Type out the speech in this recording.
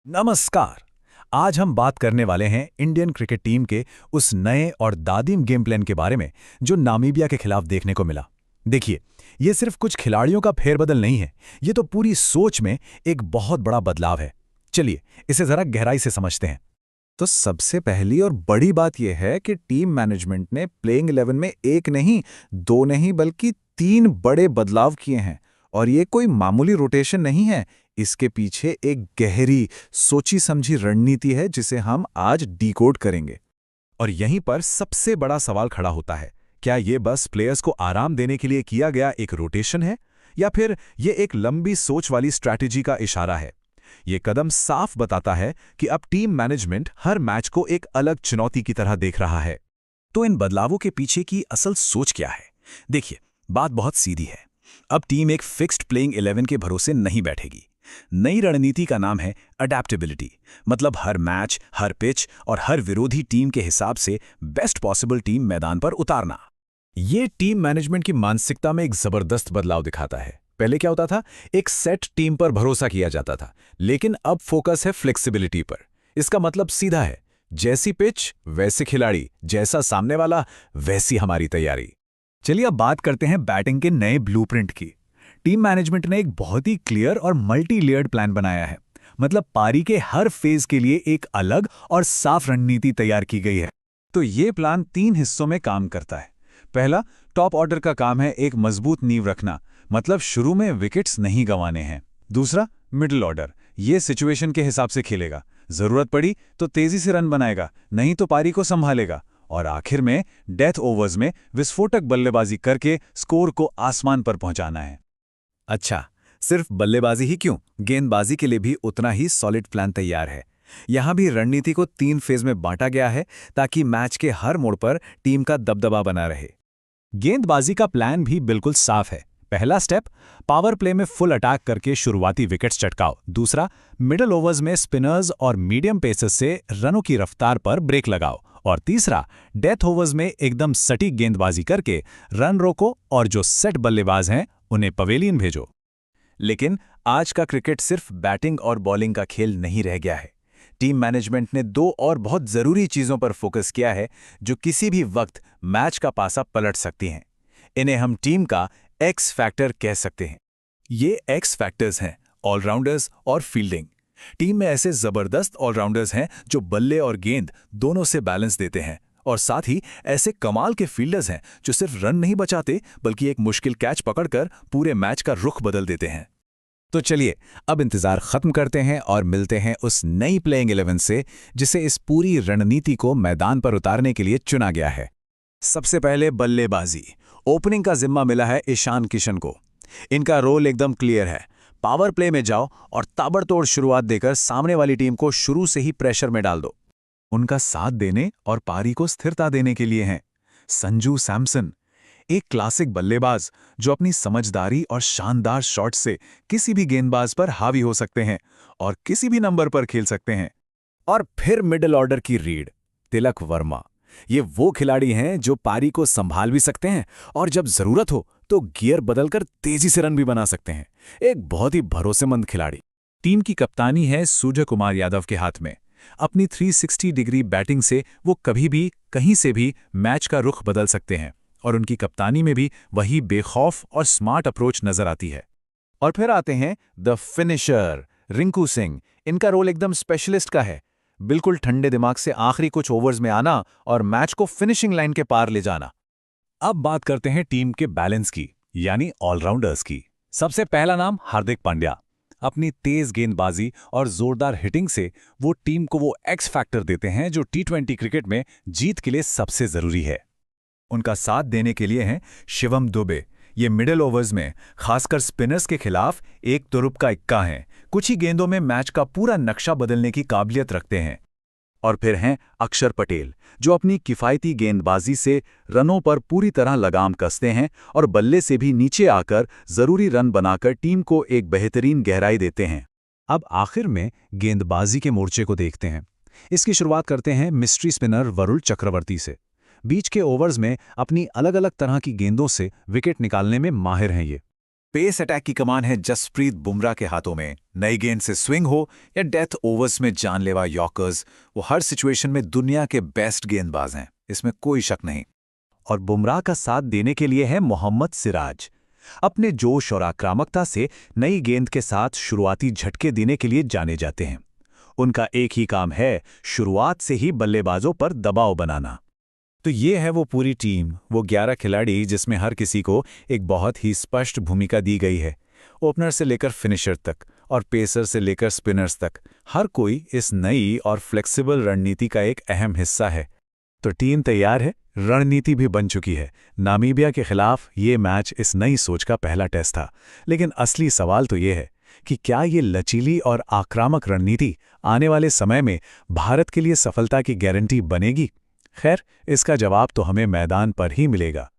नमस्कार। आज हम बात करने वाले हैं इंडियन क्रिकेट टीम के उस नए और दादिम गेम प्लान के बारे में जो नामीबिया के खिलाफ देखने को मिला। देखिए, ये सिर्फ कुछ खिलाड़ियों का फेरबदल नहीं है, ये तो पूरी सोच में एक बहुत बड़ा बदलाव है। चलिए इसे जरा गहराई से समझते हैं। तो सबसे पहली और बड़ी बात यह है कि टीम मैनेजमेंट ने प्लेइंग 11 में एक नहीं, दो नहीं बल्कि तीन बड़े बदलाव किए हैं। और ये कोई मामूली रोटेशन नहीं है, इसके पीछे एक गहरी, सोची समझी रणनीति है जिसे हम आज डिकोड करेंगे। और यहीं पर सबसे बड़ा सवाल खड़ा होता है, क्या ये बस प्लेयर्स को आराम देने के लिए किया गया एक रोटेशन है, या फिर ये एक लंबी सोच वाली स्ट्रैटेजी का इशारा है? ये कदम साफ बताता है कि अब टीम मैनेजमेंट हर मैच को एक अलग चुनौती की तरह देख रहा है। तो इन बदलावों के पीछे की असल सोच क्या है? देखिए, बात बहुत सीधी है। अब टीम एक फिक्स्ड प्लेइंग 11 के भरोसे नहीं बैठेगी। नई रणनीति का नाम है अडैप्टेबिलिटी, मतलब हर मैच, हर पिच और हर विरोधी टीम के हिसाब से बेस्ट पॉसिबल टीम मैदान पर उतारना। ये टीम मैनेजमेंट की मानसिकता में एक जबरदस्त बदलाव दिखाता है। पहले क्या होता था, एक सेट टीम पर भरोसा किया जाता था, लेकिन अब फोकस है फ्लेक्सिबिलिटी पर। इसका मतलब सीधा है, जैसी पिच वैसे खिलाड़ी, जैसा सामने वाला वैसी हमारी तैयारी। चलिए अब बात करते हैं बैटिंग के नए ब्लूप्रिंट की। टीम मैनेजमेंट ने एक बहुत ही क्लियर और मल्टी लेयर्ड प्लान बनाया है। मतलब पारी के हर फेज के लिए एक अलग और साफ रणनीति तैयार की गई है। तो ये प्लान तीन हिस्सों में काम करता है। पहला, टॉप ऑर्डर का काम है एक मजबूत नींव रखना, मतलब शुरू में विकेट्स नहीं गंवाने हैं। दूसरा, मिडिल ऑर्डर, ये सिचुएशन के हिसाब से खेलेगा, जरूरत पड़ी तो तेजी से रन बनाएगा, नहीं तो पारी को संभालेगा। और आखिर में डेथ ओवर्स में विस्फोटक बल्लेबाजी करके स्कोर को आसमान पर पहुंचाना है। अच्छा, सिर्फ बल्लेबाजी ही क्यों, गेंदबाजी के लिए भी उतना ही सॉलिड प्लान तैयार है। यहां भी रणनीति को 3 फेज में बांटा गया है ताकि मैच के हर मोड़ पर टीम का दबदबा बना रहे। गेंदबाजी का प्लान भी बिल्कुल साफ है। पहला स्टेप, पावर प्ले में फुल अटैक करके शुरुआती विकेट्स चटकाओ। दूसरा, मिडल ओवर्स में स्पिनर्स और मीडियम पेसर्स से रनों की रफ्तार पर ब्रेक लगाओ। और तीसरा, डेथ ओवर्स में एकदम सटीक गेंदबाजी करके रन रोको और जो सेट बल्लेबाज हैं उन्हें पवेलियन भेजो। लेकिन आज का क्रिकेट सिर्फ बैटिंग और बॉलिंग का खेल नहीं रह गया है। टीम मैनेजमेंट ने 2 और बहुत जरूरी चीजों पर फोकस किया है जो किसी भी वक्त मैच का पासा पलट सकती हैं। इन्हें हम टीम का एक्स फैक्टर कह सकते हैं। ये एक्स फैक्टर्स हैं ऑलराउंडर्स और फील्डिंग। टीम में ऐसे जबरदस्त ऑलराउंडर्स हैं जो बल्ले और गेंद दोनों से बैलेंस देते हैं, और साथ ही ऐसे कमाल के फील्डर्स हैं जो सिर्फ रन नहीं बचाते बल्कि एक मुश्किल कैच पकड़कर पूरे मैच का रुख बदल देते हैं। तो चलिए अब इंतजार खत्म करते हैं और मिलते हैं उस नई प्लेइंग 11 से जिसे इस पूरी रणनीति को मैदान पर उतारने के लिए चुना गया है। सबसे पहले बल्लेबाजी। ओपनिंग का जिम्मा मिला है ईशान किशन को। इनका रोल एकदम क्लियर है, पावर प्ले में जाओ और ताबड़तोड़ शुरुआत देकर सामने वाली टीम को शुरू से ही प्रेशर में डाल दो। उनका साथ देने और पारी को स्थिरता देने के लिए हैं संजू सैमसन, एक क्लासिक बल्लेबाज जो अपनी समझदारी और शानदार शॉट से किसी भी गेंदबाज पर हावी हो सकते हैं और किसी भी नंबर पर खेल सकते हैं। और फिर मिडिल ऑर्डर की रीढ़ तिलक वर्मा। ये वो खिलाड़ी हैं जो पारी को संभाल भी सकते हैं और जब जरूरत हो तो गियर बदलकर तेजी से रन भी बना सकते हैं। एक बहुत ही भरोसेमंद खिलाड़ी। टीम की कप्तानी है सूर्य कुमार यादव के हाथ में। अपनी 360 डिग्री बैटिंग से वो कभी भी कहीं से भी मैच का रुख बदल सकते हैं, और उनकी कप्तानी में भी वही बेखौफ और स्मार्ट अप्रोच नजर आती है। और फिर आते हैं द फिनिशर रिंकू सिंह। इनका रोल एकदम स्पेशलिस्ट का है, बिल्कुल ठंडे दिमाग से आखिरी कुछ ओवर्स में आना और मैच को फिनिशिंग लाइन के पार ले जाना। अब बात करते हैं टीम के बैलेंस की, यानी ऑलराउंडर्स की। सबसे पहला नाम हार्दिक पांड्या। अपनी तेज गेंदबाजी और जोरदार हिटिंग से वो टीम को वो एक्स फैक्टर देते हैं जो T20 क्रिकेट में जीत के लिए सबसे जरूरी है। उनका साथ देने के लिए हैं शिवम दुबे। ये मिडिल ओवर्स में खासकर स्पिनर्स के खिलाफ एक तुरुप का इक्का हैं, कुछ ही गेंदों में मैच का पूरा नक्शा बदलने की काबिलियत रखते हैं। और फिर हैं अक्षर पटेल, जो अपनी किफ़ायती गेंदबाजी से रनों पर पूरी तरह लगाम कसते हैं और बल्ले से भी नीचे आकर जरूरी रन बनाकर टीम को एक बेहतरीन गहराई देते हैं। अब आखिर में गेंदबाजी के मोर्चे को देखते हैं। इसकी शुरुआत करते हैं मिस्ट्री स्पिनर वरुण चक्रवर्ती से। बीच के ओवर्स में अपनी अलग अलग तरह की गेंदों से विकेट निकालने में माहिर हैं ये। पेस अटैक की कमान है जसप्रीत बुमराह के हाथों में। नई गेंद से स्विंग हो या डेथ ओवर्स में जानलेवा यॉर्कर्स, वो हर सिचुएशन में दुनिया के बेस्ट गेंदबाज हैं, इसमें कोई शक नहीं। और बुमराह का साथ देने के लिए है मोहम्मद सिराज। अपने जोश और आक्रामकता से नई गेंद के साथ शुरुआती झटके देने के लिए जाने जाते हैं। उनका एक ही काम है, शुरुआत से ही बल्लेबाजों पर दबाव बनाना। तो ये है वो पूरी टीम, वो 11 खिलाड़ी जिसमें हर किसी को एक बहुत ही स्पष्ट भूमिका दी गई है। ओपनर से लेकर फिनिशर तक और पेसर से लेकर स्पिनर्स तक, हर कोई इस नई और फ्लेक्सिबल रणनीति का एक अहम हिस्सा है। तो टीम तैयार है, रणनीति भी बन चुकी है। नामीबिया के खिलाफ ये मैच इस नई सोच का पहला टेस्ट था। लेकिन असली सवाल तो ये है कि क्या ये लचीली और आक्रामक रणनीति आने वाले समय में भारत के लिए सफलता की गारंटी बनेगी? खैर, इसका जवाब तो हमें मैदान पर ही मिलेगा।